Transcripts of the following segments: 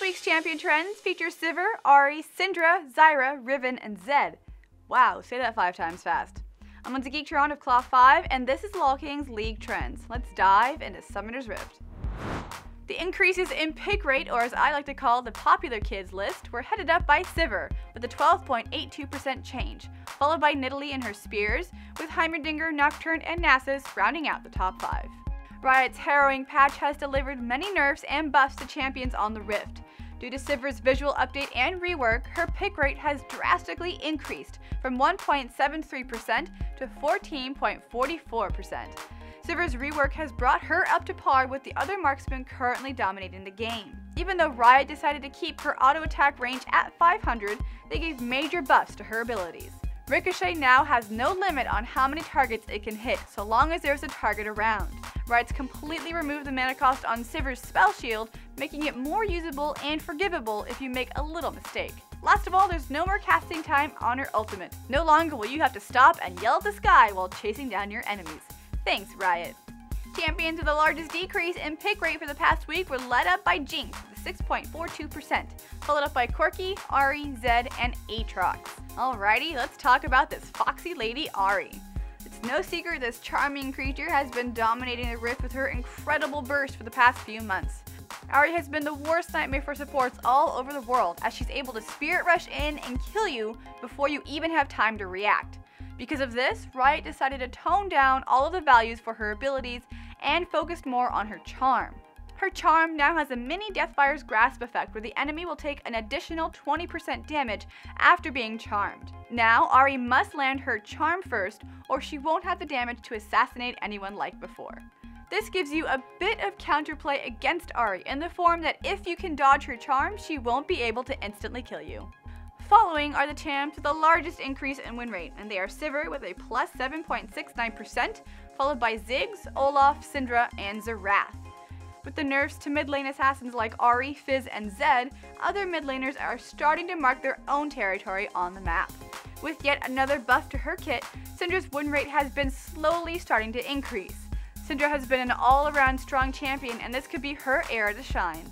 week's champion trends feature Sivir, Ahri, Syndra, Zyra, Riven, and Zed. Wow, say that 5 times fast. I'm Lindsay Geektron of Claw 5, and this is LolKing's League Trends. Let's dive into Summoner's Rift. The increases in pick rate, or as I like to call the popular kids list, were headed up by Sivir with a 12.82% change, followed by Nidalee and her Spears, with Heimerdinger, Nocturne, and Nasus rounding out the top 5. Riot's harrowing patch has delivered many nerfs and buffs to champions on the Rift. Due to Sivir's visual update and rework, her pick rate has drastically increased from 1.73% to 14.44%. Sivir's rework has brought her up to par with the other marksmen currently dominating the game. Even though Riot decided to keep her auto attack range at 500, they gave major buffs to her abilities. Ricochet now has no limit on how many targets it can hit, so long as there's a target around. Riot's completely removed the mana cost on Sivir's spell shield, making it more usable and forgivable if you make a little mistake. Last of all, there's no more casting time on her ultimate. No longer will you have to stop and yell at the sky while chasing down your enemies. Thanks, Riot. Champions with the largest decrease in pick rate for the past week were led up by Jinx with 6.42%, followed up by Corki, Ahri, Zed, and Aatrox. Alrighty, let's talk about this foxy lady Ahri. It's no secret this charming creature has been dominating the Rift with her incredible burst for the past few months. Ahri has been the worst nightmare for supports all over the world, as she's able to spirit rush in and kill you before you even have time to react. Because of this, Riot decided to tone down all of the values for her abilities and focused more on her charm. Her charm now has a mini Deathfire's Grasp effect where the enemy will take an additional 20% damage after being charmed. Now, Ahri must land her charm first or she won't have the damage to assassinate anyone like before. This gives you a bit of counterplay against Ahri in the form that if you can dodge her charm, she won't be able to instantly kill you. Following are the champs with the largest increase in win rate, and they are Sivir with a plus 7.69%, followed by Ziggs, Olaf, Syndra, and Xerath. With the nerfs to mid lane assassins like Ahri, Fizz, and Zed, other mid laners are starting to mark their own territory on the map. With yet another buff to her kit, Syndra's win rate has been slowly starting to increase. Syndra has been an all-around strong champion, and this could be her era to shine.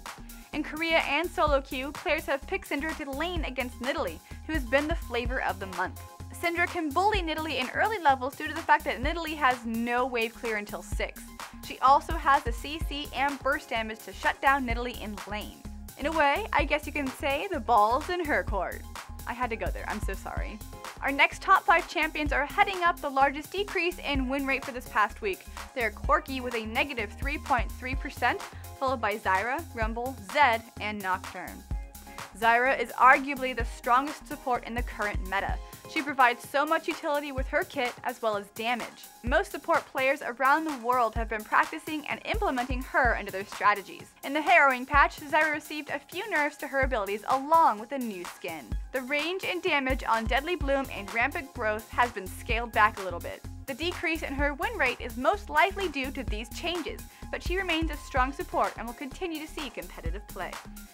In Korea and solo queue, players have picked Syndra to lane against Nidalee, who has been the flavor of the month. Syndra can bully Nidalee in early levels due to the fact that Nidalee has no wave clear until 6. She also has the CC and burst damage to shut down Nidalee in lane. In a way, I guess you can say the ball's in her court. I had to go there, I'm so sorry. Our next top 5 champions are heading up the largest decrease in win rate for this past week. They're Corki with a negative 3.3%, followed by Zyra, Rumble, Zed, and Nocturne. Zyra is arguably the strongest support in the current meta. She provides so much utility with her kit as well as damage. Most support players around the world have been practicing and implementing her into their strategies. In the harrowing patch, Zyra received a few nerfs to her abilities along with a new skin. The range and damage on Deadly Bloom and Rampant Growth has been scaled back a little bit. The decrease in her win rate is most likely due to these changes, but she remains a strong support and will continue to see competitive play.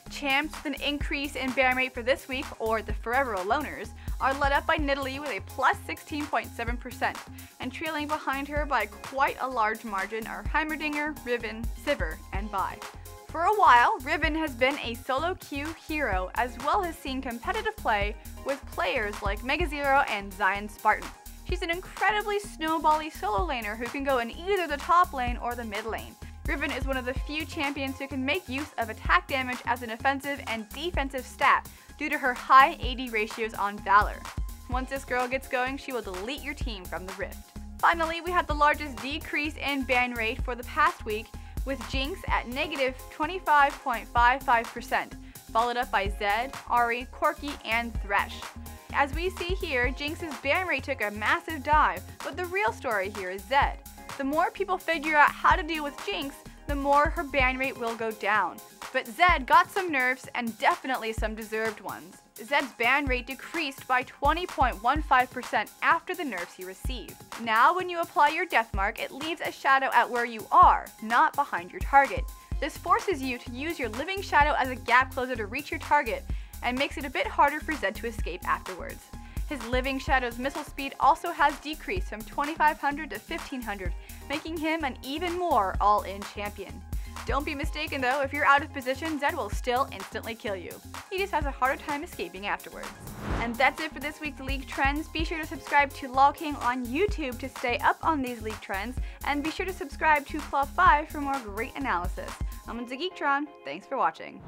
Champs with an increase in ban rate for this week, or the Forever Aloners, are led up by Nidalee with a plus 16.7%, and trailing behind her by quite a large margin are Heimerdinger, Riven, Sivir, and Vi. For a while, Riven has been a solo queue hero as well as seen competitive play with players like MegaZero and Zion Spartan. She's an incredibly snowbally solo laner who can go in either the top lane or the mid lane. Riven is one of the few champions who can make use of attack damage as an offensive and defensive stat due to her high AD ratios on Valor. Once this girl gets going, she will delete your team from the Rift. Finally, we have the largest decrease in ban rate for the past week, with Jinx at negative 25.55%, followed up by Zed, Ahri, Corki, and Thresh. As we see here, Jinx's ban rate took a massive dive, but the real story here is Zed. The more people figure out how to deal with Jinx, the more her ban rate will go down. But Zed got some nerfs and definitely some deserved ones. Zed's ban rate decreased by 20.15% after the nerfs he received. Now when you apply your death mark, it leaves a shadow at where you are, not behind your target. This forces you to use your living shadow as a gap closer to reach your target, and makes it a bit harder for Zed to escape afterwards. His Living Shadow's missile speed also has decreased from 2500 to 1500, making him an even more all-in champion. Don't be mistaken though, if you're out of position, Zed will still instantly kill you. He just has a harder time escaping afterwards. And that's it for this week's League Trends. Be sure to subscribe to LolKing on YouTube to stay up on these League Trends, and be sure to subscribe to Claw 5 for more great analysis. I'm Geektron. Thanks for watching.